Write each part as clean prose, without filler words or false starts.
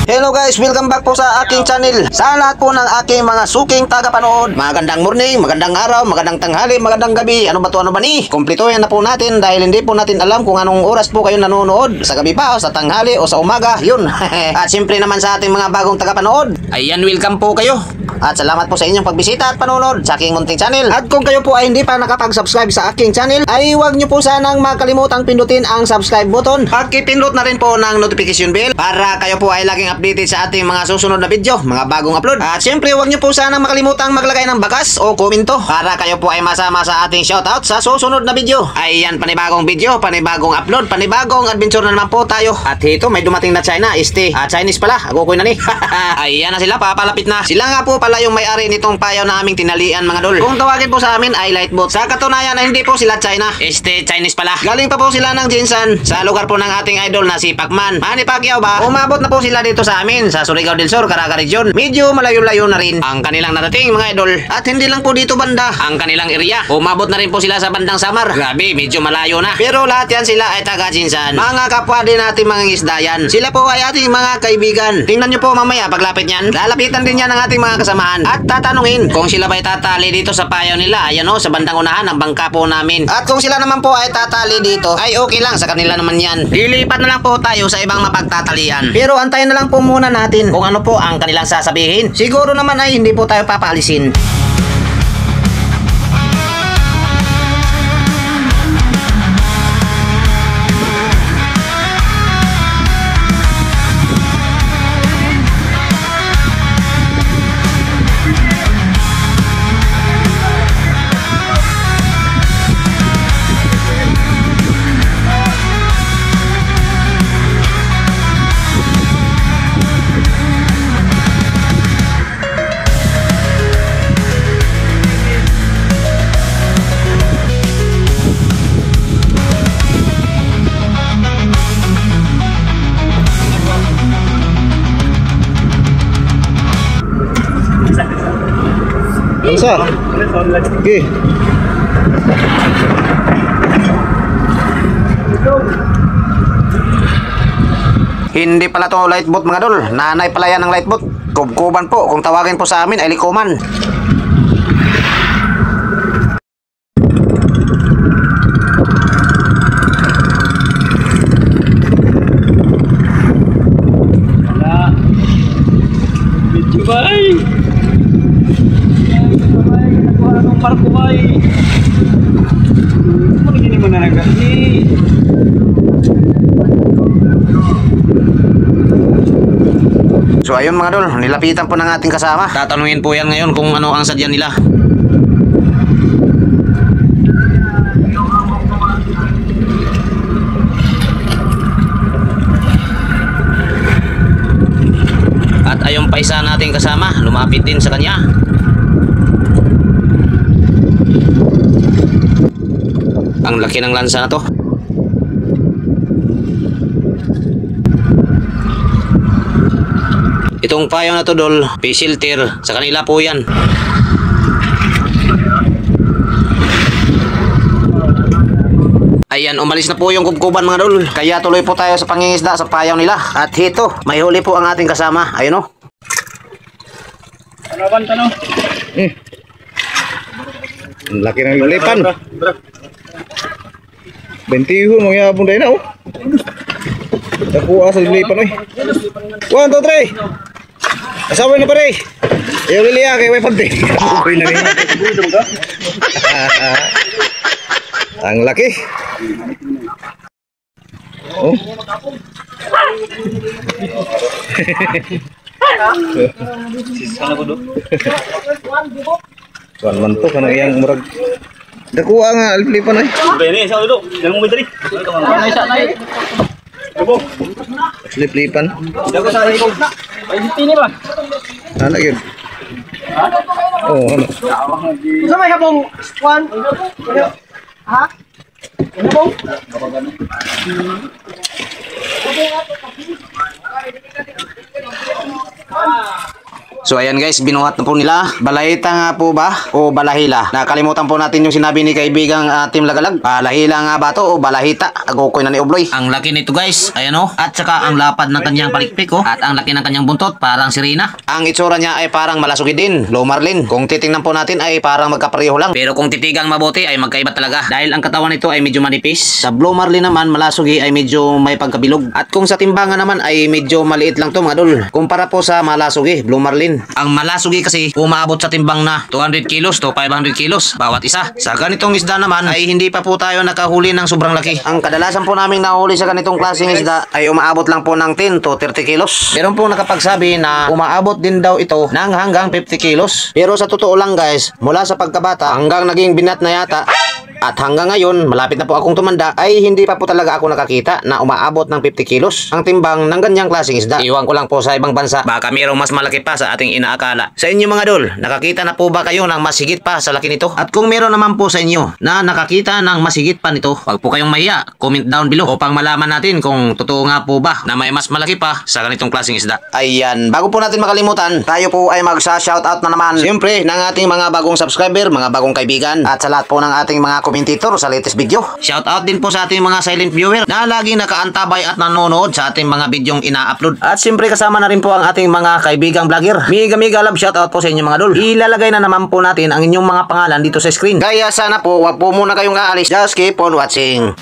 Hello guys, welcome back po sa aking channel. Sa lahat po ng aking mga suking tagapanood, magandang morning, magandang araw, magandang tanghali, magandang gabi. Ano ba to, ano ba ni? Kumpletuhin na po natin dahil hindi po natin alam kung anong oras po kayo nanonood. Sa gabi ba, o sa tanghali, o sa umaga, yun. At siyempre naman sa ating mga bagong tagapanood, ayan, welcome po kayo. At salamat po sa inyong pagbisita at panonood sa aking munting channel. At kung kayo po ay hindi pa nakapag-subscribe sa aking channel, ay huwag nyo po sanang makalimutang pindutin ang subscribe button. Pakipindot na rin po ng notification bell para kayo po ay laging updated sa ating mga susunod na video, mga bagong upload. At syempre huwag nyo po sanang makalimutang maglagay ng bakas o komento para kayo po ay masama sa ating shoutout sa susunod na video. Ayan, panibagong video, panibagong upload, panibagong adventure na naman po tayo. At ito, may dumating na China, Chinese pala, agokoy na ni. Ayan na sila, papalapit na. Sila nga po pala yung may-ari nitong payaw na aming tinalian, mga dol. Kung tawagin po sa amin ay Lightboat. Sa katunayan ay hindi po sila China, Chinese pala. Galing pa po sila ng Jinsan sa lugar po ng ating idol na si Pacman, Manny Pacquiao ba. Umabot na po sila dito sa amin sa Surigao del Sur, Caraga Region. Medyo malayo-layo na rin ang kanilang narating, mga idol. At hindi lang po dito banda ang kanilang area. Umabot na rin po sila sa bandang Samar. Grabe, medyo malayo na. Pero lahat yan sila ay taga Jinsan. Mga kapwa din natin mga isdayan. Sila po ay ating mga kaibigan. Tingnan nyo po mamaya paglapit niyan. Lalapitan din yan ng ating mga kasamahan at tatanungin kung sila ba'y tatali dito sa payaw nila. Ayan o, sa bandang unahan ng bangka po namin. At kung sila naman po ay tatali dito, ay okay lang, sa kanila naman yan. Lilipat na lang po tayo sa ibang mapagtatalian. Pero antayin na lang po muna natin kung ano po ang kanilang sasabihin. Siguro naman ay hindi po tayo papalisin. Isa. Okay. Hindi pala to lightboat, mga dol. Nanay pala yan ng lightboat. Kubkuban po. Kung tawagin po sa amin ay likuman. Wala. Medyo ba ay? Barko ba ay? Ano gini mo na nagkasi? So ayun, mga dol, nilapitan po ng ating kasama. Tatanungin po yan ngayon kung ano ang sadya nila. At ayun pa isa nating kasama, lumapit din sa kanya. Ang laki ng lansa na to. Itong payaw na to, dol, pisilter. Sa kanila po yan. Ayan, umalis na po yung kubkuban, mga dol. Kaya tuloy po tayo sa pangingisda sa payaw nila. At hito, may huli po ang ating kasama. Ayun o. Ano tanong? Ang laki ng lipan. 20 mo ya bunda na oh. Aku asal lipan oi. 1 2 3. Asawa na pare. Ayaw liliya kay way pante. Uy na rin. Ang laki. Oh. Sana ko do. Tuan mantuk kana yang murag. Dakuha nga lipan ay. Bene sa do. Jangan mo diri. Ay sa nay. Dubo. Lipan. Dago sa ko. Ay dito ni ba? Anak yun. Ha? Oh, ano? Sa may habong kwan. Ha? Ano po? So ayan guys, binuhat na po nila. Balahita nga po ba? O balahila? Nakalimutan po natin yung sinabi ni kaibigang Team Lagalag. Balahila nga ba to o balahita? Agokoy na ni Obloy. Ang laki nito guys, ayan o. At saka ang lapad ng kanyang palikpik o. At ang laki ng kanyang buntot, parang sirena. Ang itsura niya ay parang malasugi din, low marlin. Kung titingnan po natin ay parang magkapareho lang. Pero kung titigang mabuti ay magkaiba talaga. Dahil ang katawan nito ay medyo manipis. Sa blue marlin naman, malasugi ay medyo may pagkabilog. At kung sa timbangan naman ay medyo maliit lang to mga dol. Kumpara po sa malasugi, blue marlin. Ang malasugi kasi umaabot sa timbang na 200 kilos to 500 kilos bawat isa. Sa ganitong isda naman ay hindi pa po tayo nakahuli ng sobrang laki. Ang kadalasan po naming nahuli sa ganitong klaseng isda ay umaabot lang po ng 10 to 30 kilos. Meron po nakapagsabi na umaabot din daw ito ng hanggang 50 kilos. Pero sa totoo lang guys, mula sa pagkabata hanggang naging binat na yata at hanggang ngayon, malapit na po akong tumanda, ay hindi pa po talaga ako nakakita na umaabot ng 50 kilos ang timbang ng ganyang klaseng isda. Iwan ko lang po sa ibang bansa, baka mayroong mas malaki pa sa ating inaakala. Sa inyo mga dol, nakakita na po ba kayo ng mas higit pa sa laki nito? At kung meron naman po sa inyo na nakakita ng mas higit pa nito, wag po kayong mahiya, comment down below upang malaman natin kung totoo nga po ba na may mas malaki pa sa ganitong klaseng isda. Ayan, bago po natin makalimutan, tayo po ay magsa-shoutout na naman. Siyempre, ng ating mga bagong subscriber, mga bagong kaibigan, at sa lahat po ng ating mga commentator sa latest video. Shoutout din po sa ating mga silent viewer na laging nakaantabay at nanonood sa ating mga bidyong ina-upload. At siyempre kasama na rin po ang ating mga kaibigang vlogger. Mega love shoutout po sa inyo mga dol. Ilalagay na naman po natin ang inyong mga pangalan dito sa screen. Kaya sana po wag po muna kayong aalis. Just keep on watching.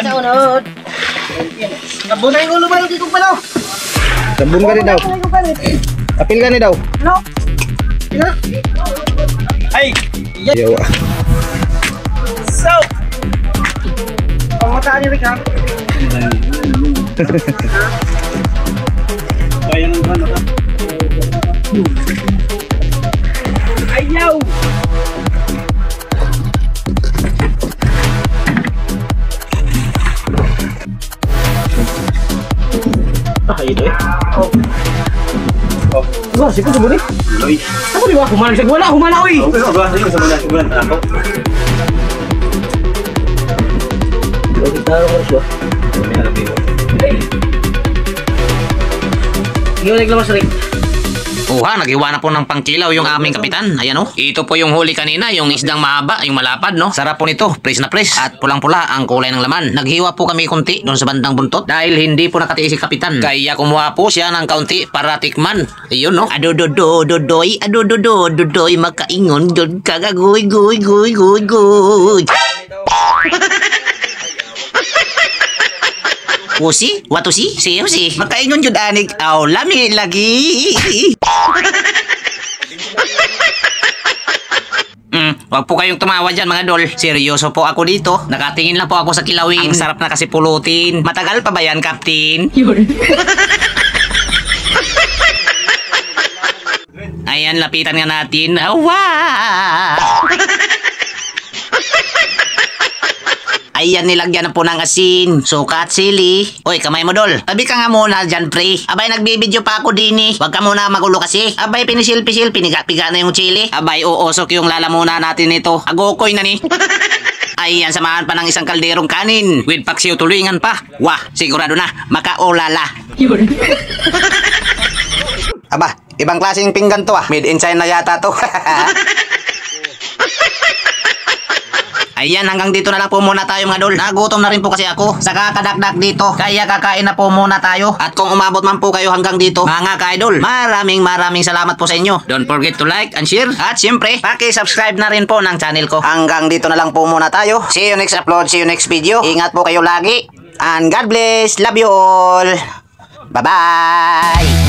Sunod. Sabon na yung ulo ba dito pala? Sabon ka rin daw. Apil ka rin daw. No. Ay! Yawa. So! Pamataan niyo rin ha. Kaya ng ano ka? Ayaw! Ito eh. Oh. Wah, sipo sabon eh. Loy. Ako di ba? Humanag sa wala, humana oy. Okay, ba? Sige, sabon na ako. Lagi tayo ko siya. May alam mo. Ngayon naglamas rin. Oha, naghiwa na po ng pangkilaw yung aming kapitan. Ayan o. Ito po yung huli kanina, yung isdang mahaba, yung malapad, no? Sarap po nito, fresh na fresh. At pulang-pula ang kulay ng laman. Naghiwa po kami kunti doon sa bandang buntot dahil hindi po nakatiis si kapitan. Kaya kumuha po siya ng kaunti para tikman. Ayun, no? Adododododoy, adododododoy, makaingon, dod kagagoy, goy, goy, goy, goy. Usi, watusi, siyo, makaingon jud anig, aw lami lagi. Wag po kayong tumawa dyan mga dol. Seryoso po ako dito. Nakatingin lang po ako sa kilawin. Ang sarap na kasi pulutin. Matagal pa ba yan, Captain? Ayan, lapitan nga natin. Awa! Ayan, nilagyan na po ng asin, suka at sili. Oy, kamay mo dol. Tabi ka nga muna dyan, pre. Abay, nagbibideo pa ako din eh. Huwag ka muna magulo kasi. Abay, pinisil-pisil, piniga-piga na yung chili. Abay, uusok yung lalamuna natin nito. Agokoy na ni. Ayan, samahan pa ng isang kalderong kanin. With paksiw tulingan pa. Wah, sigurado na, makaulala. Aba, ibang klaseng pinggan to ah. Made in China yata to. Ayan, hanggang dito na lang po muna tayo mga idol. Nagutom na rin po kasi ako sa kakadakdak dito. Kaya kakain na po muna tayo. At kung umabot man po kayo hanggang dito, mga ka-idol, maraming salamat po sa inyo. Don't forget to like and share. At siyempre, paki-subscribe na rin po ng channel ko. Hanggang dito na lang po muna tayo. See you next upload, see you next video. Ingat po kayo lagi. And God bless. Love you all. Bye-bye.